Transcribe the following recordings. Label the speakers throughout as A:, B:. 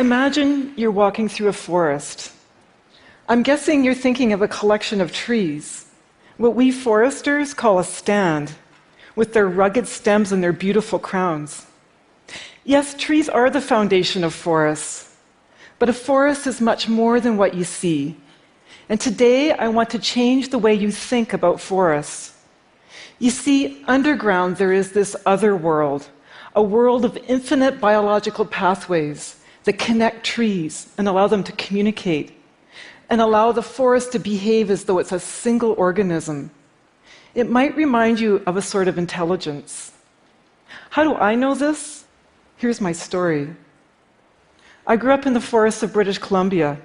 A: Imagine you're walking through a forest. I'm guessing you're thinking of a collection of trees, what we foresters call a stand, with their rugged stems and their beautiful crowns. Yes, trees are the foundation of forests, but a forest is much more than what you see. And today, I want to change the way you think about forests. You see, underground there is this other world, a world of infinite biological pathways that connect trees and allow them to communicate, and allow the forest to behave as though it's a single organism. It might remind you of a sort of intelligence. How do I know this? Here's my story. I grew up in the forests of British Columbia.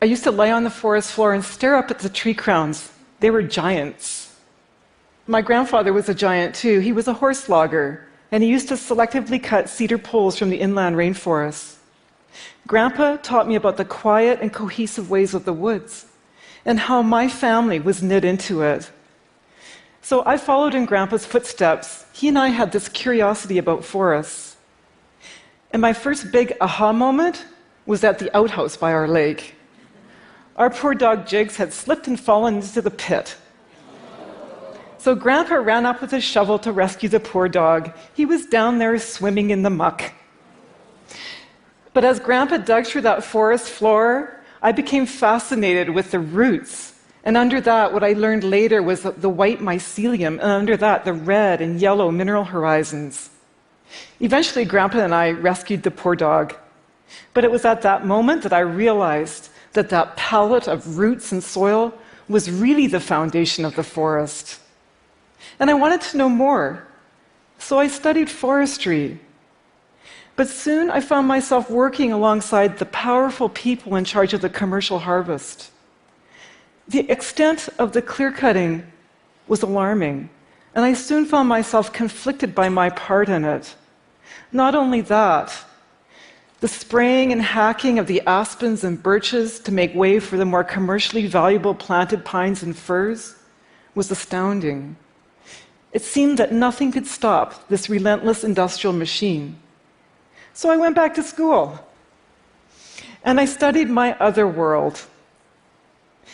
A: I used to lay on the forest floor and stare up at the tree crowns. They were giants. My grandfather was a giant too. He was a horse logger, and he used to selectively cut cedar poles from the inland rainforests. Grandpa taught me about the quiet and cohesive ways of the woods, and how my family was knit into it. So I followed in Grandpa's footsteps. He and I had this curiosity about forests. And my first big aha moment was at the outhouse by our lake. Our poor dog Jigs had slipped and fallen into the pit. So Grandpa ran up with a shovel to rescue the poor dog. He was down there swimming in the muck. But as Grandpa dug through that forest floor, I became fascinated with the roots. And under that, what I learned later was the white mycelium, and under that, the red and yellow mineral horizons. Eventually, Grandpa and I rescued the poor dog. But it was at that moment that I realized that that palette of roots and soil was really the foundation of the forest. And I wanted to know more, so I studied forestry. But soon I found myself working alongside the powerful people in charge of the commercial harvest. The extent of the clear-cutting was alarming, and I soon found myself conflicted by my part in it. Not only that, the spraying and hacking of the aspens and birches to make way for the more commercially valuable planted pines and firs was astounding. It seemed that nothing could stop this relentless industrial machine. So I went back to school, and I studied my other world.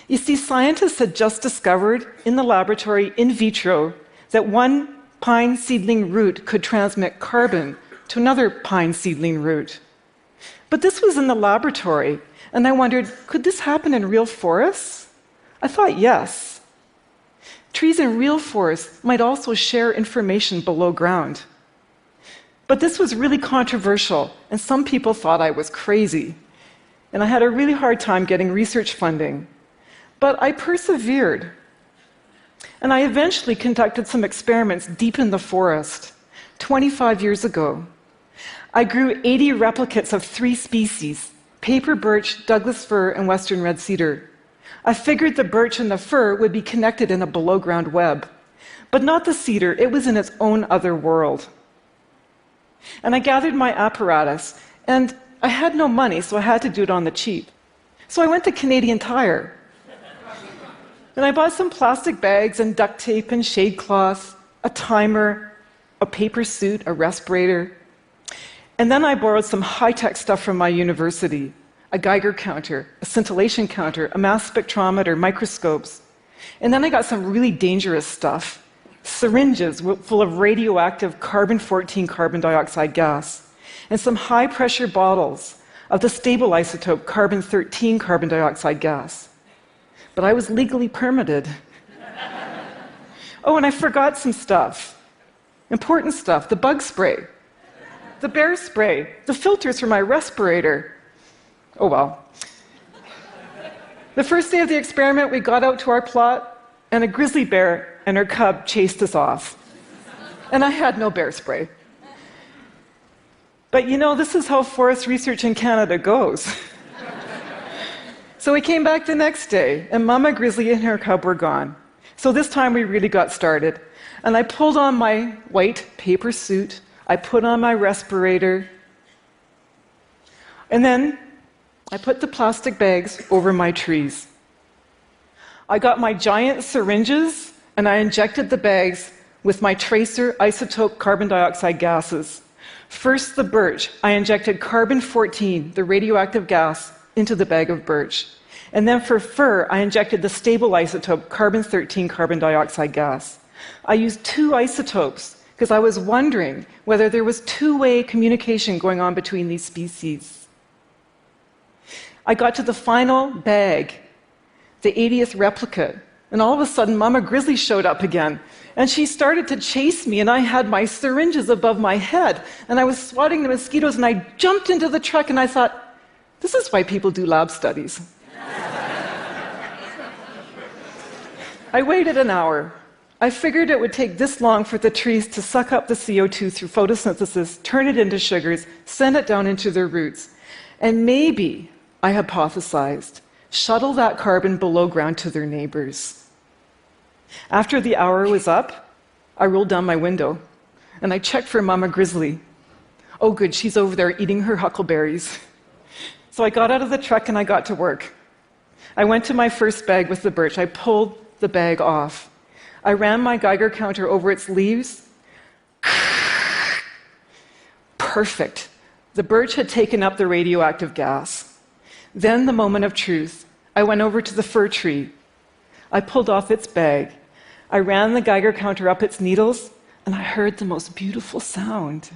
A: You see, scientists had just discovered in the laboratory in vitro that one pine seedling root could transmit carbon to another pine seedling root. But this was in the laboratory, and I wondered, could this happen in real forests? I thought yes. Trees in real forests might also share information below ground. But this was really controversial, and some people thought I was crazy. And I had a really hard time getting research funding. But I persevered. And I eventually conducted some experiments deep in the forest, 25 years ago. I grew 80 replicates of 3 species, paper birch, Douglas fir, and western red cedar. I figured the birch and the fir would be connected in a below-ground web. But not the cedar, it was in its own other world. And I gathered my apparatus, and I had no money, so I had to do it on the cheap. So I went to Canadian Tire. And I bought some plastic bags and duct tape and shade cloth, a timer, a paper suit, a respirator. And then I borrowed some high-tech stuff from my university, a Geiger counter, a scintillation counter, a mass spectrometer, microscopes. And then I got some really dangerous stuff, syringes full of radioactive carbon-14 carbon dioxide gas, and some high-pressure bottles of the stable isotope carbon-13 carbon dioxide gas. But I was legally permitted. Oh, and I forgot some stuff. Important stuff, the bug spray, the bear spray, the filters for my respirator. Oh well. The first day of the experiment, we got out to our plot, and a grizzly bear and her cub chased us off. And I had no bear spray. But you know, this is how forest research in Canada goes. So we came back the next day, and Mama Grizzly and her cub were gone. So this time we really got started. And I pulled on my white paper suit, I put on my respirator, and then I put the plastic bags over my trees. I got my giant syringes, and I injected the bags with my tracer isotope carbon dioxide gases. First, the birch. I injected carbon-14, the radioactive gas, into the bag of birch. And then for fir, I injected the stable isotope, carbon-13 carbon dioxide gas. I used 2 isotopes because I was wondering whether there was two-way communication going on between these species. I got to the final bag, the 80th replicate, and all of a sudden Mama Grizzly showed up again. And she started to chase me, and I had my syringes above my head, and I was swatting the mosquitoes, and I jumped into the truck, and I thought, this is why people do lab studies. I waited an hour. I figured it would take this long for the trees to suck up the CO2 through photosynthesis, turn it into sugars, send it down into their roots, and maybe, I hypothesized, shuttle that carbon below ground to their neighbors. After the hour was up, I rolled down my window, and I checked for Mama Grizzly. Oh good, she's over there eating her huckleberries. So I got out of the truck and I got to work. I went to my first bag with the birch. I pulled the bag off. I ran my Geiger counter over its leaves. Perfect. The birch had taken up the radioactive gas. Then, the moment of truth, I went over to the fir tree. I pulled off its bag. I ran the Geiger counter up its needles, and I heard the most beautiful sound.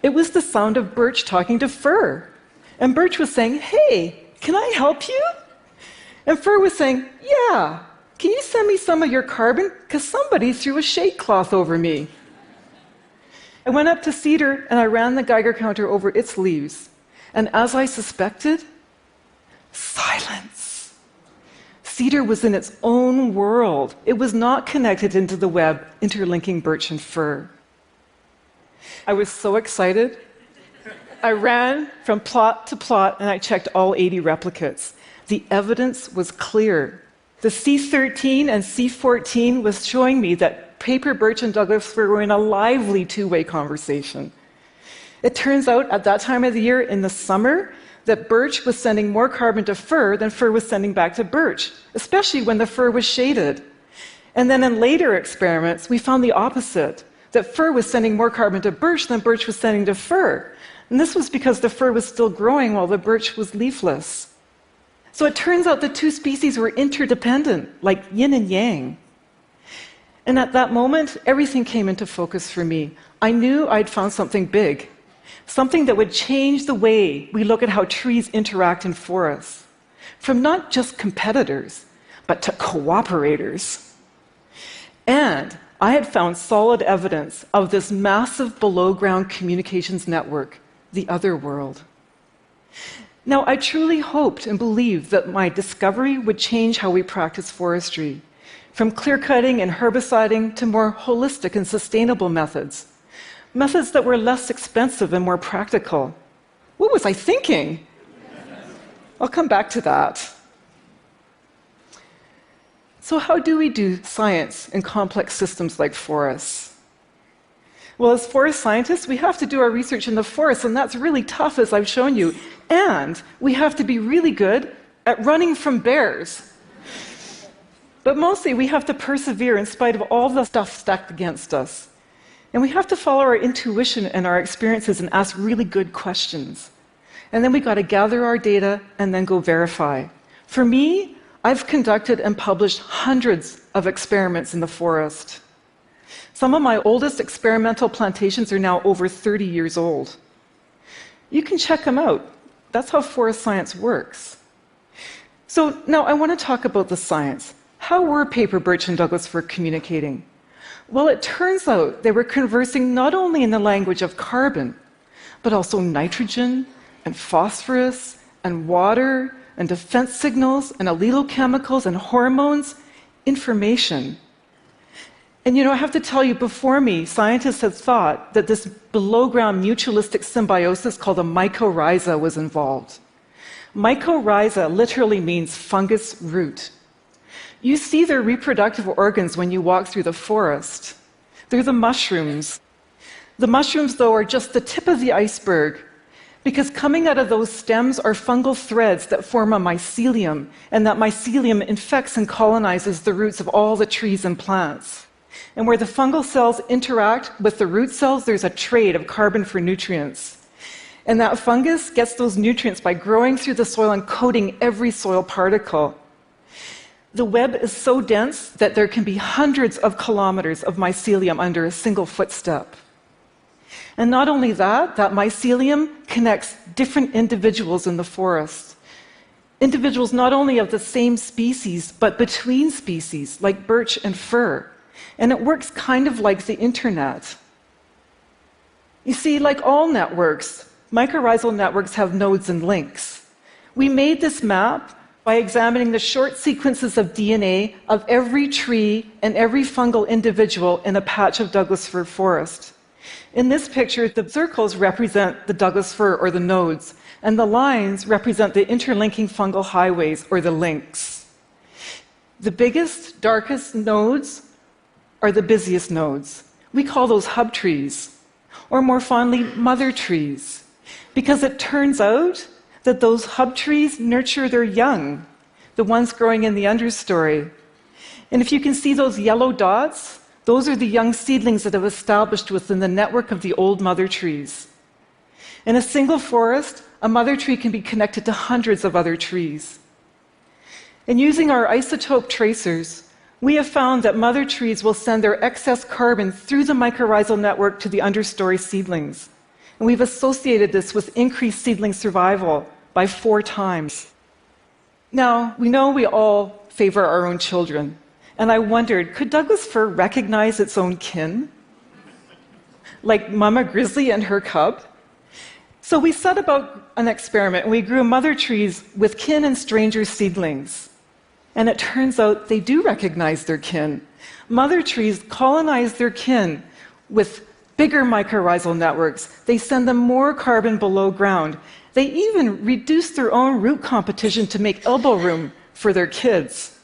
A: It was the sound of birch talking to fir. And birch was saying, hey, can I help you? And fir was saying, yeah, can you send me some of your carbon? Because somebody threw a shade cloth over me. I went up to cedar, and I ran the Geiger counter over its leaves. And as I suspected, silence. Cedar was in its own world. It was not connected into the web interlinking birch and fir. I was so excited. I ran from plot to plot and I checked all 80 replicates. The evidence was clear. The C13 and C14 was showing me that paper birch and Douglas fir were in a lively two-way conversation. It turns out at that time of the year in the summer that birch was sending more carbon to fir than fir was sending back to birch, especially when the fir was shaded. And then in later experiments, we found the opposite, that fir was sending more carbon to birch than birch was sending to fir. And this was because the fir was still growing while the birch was leafless. So it turns out the two species were interdependent, like yin and yang. And at that moment, everything came into focus for me. I knew I'd found something big. Something that would change the way we look at how trees interact in forests, from not just competitors, but to cooperators. And I had found solid evidence of this massive below-ground communications network, the other world. Now, I truly hoped and believed that my discovery would change how we practice forestry, from clear-cutting and herbiciding to more holistic and sustainable methods. Methods that were less expensive and more practical. What was I thinking? I'll come back to that. So how do we do science in complex systems like forests? Well, as forest scientists, we have to do our research in the forest, and that's really tough, as I've shown you. And we have to be really good at running from bears. But mostly, we have to persevere in spite of all the stuff stacked against us. And we have to follow our intuition and our experiences and ask really good questions. And then we got to gather our data and then go verify. For me, I've conducted and published hundreds of experiments in the forest. Some of my oldest experimental plantations are now over 30 years old. You can check them out. That's how forest science works. So now I want to talk about the science. How were paper birch and Douglas fir communicating? Well, it turns out they were conversing not only in the language of carbon, but also nitrogen and phosphorus and water and defense signals and allelochemicals and hormones, information. And I have to tell you, before me, scientists had thought that this below-ground mutualistic symbiosis called a mycorrhiza was involved. Mycorrhiza literally means fungus root. You see their reproductive organs when you walk through the forest. They're the mushrooms. The mushrooms, though, are just the tip of the iceberg, because coming out of those stems are fungal threads that form a mycelium, and that mycelium infects and colonizes the roots of all the trees and plants. And where the fungal cells interact with the root cells, there's a trade of carbon for nutrients. And that fungus gets those nutrients by growing through the soil and coating every soil particle. The web is so dense that there can be hundreds of kilometers of mycelium under a single footstep. And not only that, that mycelium connects different individuals in the forest. Individuals not only of the same species, but between species, like birch and fir. And it works kind of like the internet. You see, like all networks, mycorrhizal networks have nodes and links. We made this map by examining the short sequences of DNA of every tree and every fungal individual in a patch of Douglas fir forest. In this picture, the circles represent the Douglas fir, or the nodes, and the lines represent the interlinking fungal highways, or the links. The biggest, darkest nodes are the busiest nodes. We call those hub trees, or more fondly, mother trees, because it turns out that those hub trees nurture their young, the ones growing in the understory. And if you can see those yellow dots, those are the young seedlings that have established within the network of the old mother trees. In a single forest, a mother tree can be connected to hundreds of other trees. And using our isotope tracers, we have found that mother trees will send their excess carbon through the mycorrhizal network to the understory seedlings. And we've associated this with increased seedling survival by 4 times. Now, we know we all favor our own children. And I wondered, could Douglas fir recognize its own kin? Like Mama Grizzly and her cub? So we set about an experiment, and we grew mother trees with kin and stranger seedlings. And it turns out they do recognize their kin. Mother trees colonize their kin with bigger mycorrhizal networks. They send them more carbon below ground. They even reduce their own root competition to make elbow room for their kids.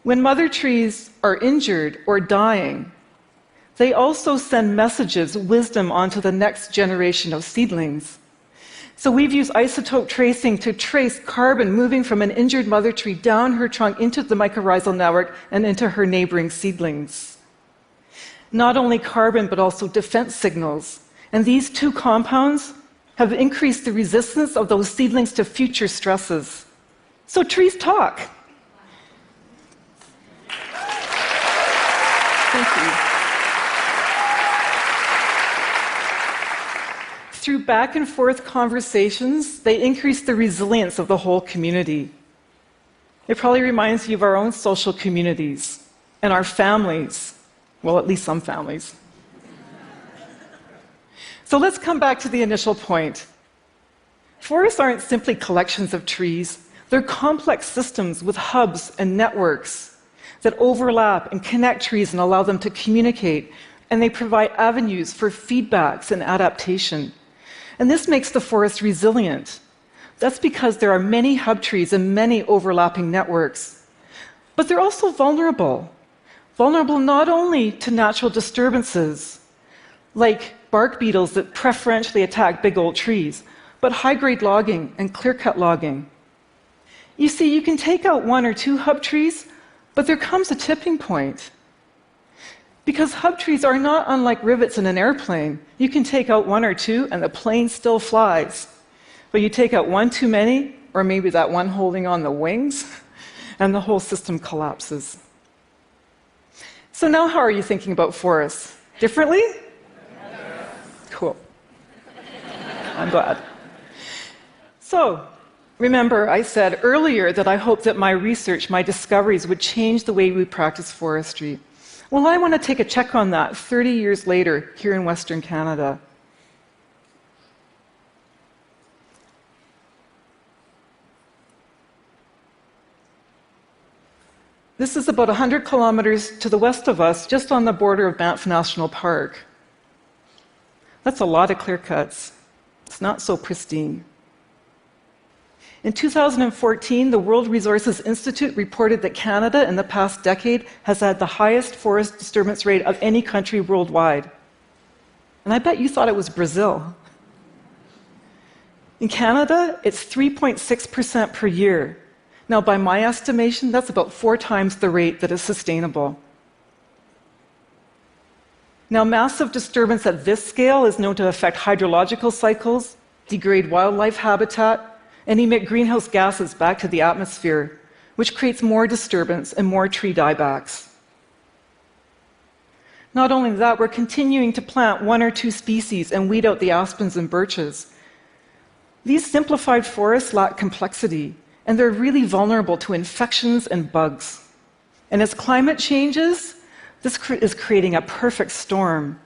A: When mother trees are injured or dying, they also send messages, wisdom, onto the next generation of seedlings. So we've used isotope tracing to trace carbon moving from an injured mother tree down her trunk into the mycorrhizal network and into her neighboring seedlings. Not only carbon, but also defense signals. And these 2 compounds have increased the resistance of those seedlings to future stresses. So trees talk. Thank you. Through back and forth conversations, they increase the resilience of the whole community. It probably reminds you of our own social communities and our families. Well, at least some families. So let's come back to the initial point. Forests aren't simply collections of trees. They're complex systems with hubs and networks that overlap and connect trees and allow them to communicate. And they provide avenues for feedbacks and adaptation. And this makes the forest resilient. That's because there are many hub trees and many overlapping networks. But they're also vulnerable. Vulnerable not only to natural disturbances, like bark beetles that preferentially attack big old trees, but high-grade logging and clear-cut logging. You see, you can take out 1 or 2 hub trees, but there comes a tipping point. Because hub trees are not unlike rivets in an airplane. You can take out 1 or 2 and the plane still flies. But you take out 1 too many, or maybe that one holding on the wings, and the whole system collapses. So now how are you thinking about forests? Differently? Yes. Cool. I'm glad. So, remember, I said earlier that I hoped that my research, my discoveries, would change the way we practice forestry. Well, I want to take a check on that 30 years later here in Western Canada. This is about 100 kilometers to the west of us, just on the border of Banff National Park. That's a lot of clear cuts. It's not so pristine. In 2014, the World Resources Institute reported that Canada in the past decade has had the highest forest disturbance rate of any country worldwide. And I bet you thought it was Brazil. In Canada, it's 3.6% per year. Now, by my estimation, that's about 4 times the rate that is sustainable. Now, massive disturbance at this scale is known to affect hydrological cycles, degrade wildlife habitat, and emit greenhouse gases back to the atmosphere, which creates more disturbance and more tree diebacks. Not only that, we're continuing to plant 1 or 2 species and weed out the aspens and birches. These simplified forests lack complexity, and they're really vulnerable to infections and bugs. And as climate changes, this is creating a perfect storm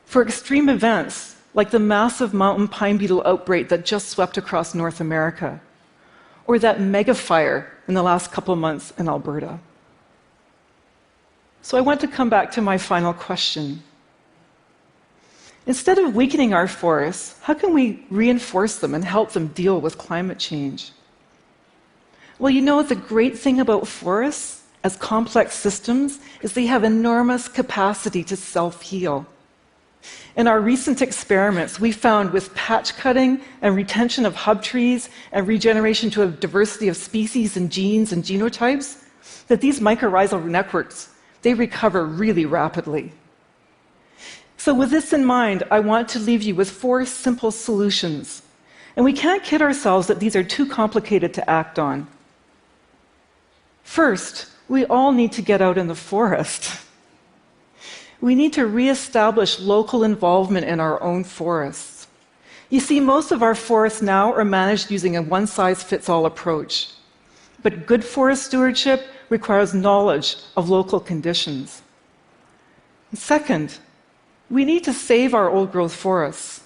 A: for extreme events like the massive mountain pine beetle outbreak that just swept across North America, or that mega fire in the last couple of months in Alberta. So I want to come back to my final question. Instead of weakening our forests, how can we reinforce them and help them deal with climate change? Well, you know, the great thing about forests as complex systems is they have enormous capacity to self-heal. In our recent experiments, we found with patch cutting and retention of hub trees and regeneration to a diversity of species and genes and genotypes, that these mycorrhizal networks, they recover really rapidly. So with this in mind, I want to leave you with 4 simple solutions. And we can't kid ourselves that these are too complicated to act on. First, we all need to get out in the forest. We need to reestablish local involvement in our own forests. You see, most of our forests now are managed using a one-size-fits-all approach. But good forest stewardship requires knowledge of local conditions. Second, we need to save our old-growth forests.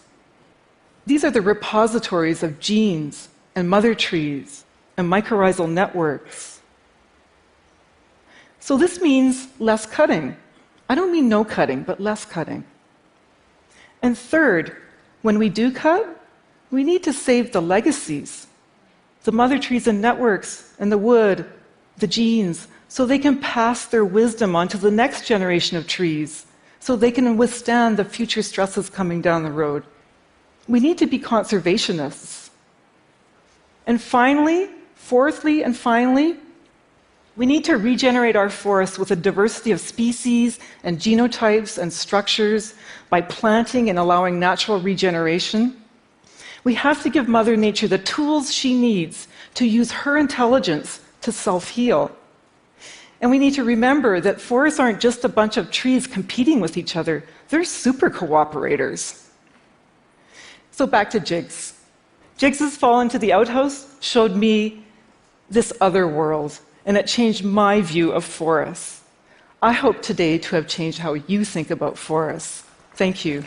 A: These are the repositories of genes and mother trees and mycorrhizal networks. So this means less cutting. I don't mean no cutting, but less cutting. And third, when we do cut, we need to save the legacies, the mother trees and networks and the wood, the genes, so they can pass their wisdom on to the next generation of trees, so they can withstand the future stresses coming down the road. We need to be conservationists. And finally, fourthly and finally, we need to regenerate our forests with a diversity of species and genotypes and structures by planting and allowing natural regeneration. We have to give Mother Nature the tools she needs to use her intelligence to self-heal. And we need to remember that forests aren't just a bunch of trees competing with each other. They're super cooperators. So back to Jigs. Jigs' fall into the outhouse showed me this other world, and it changed my view of forests. I hope today to have changed how you think about forests. Thank you.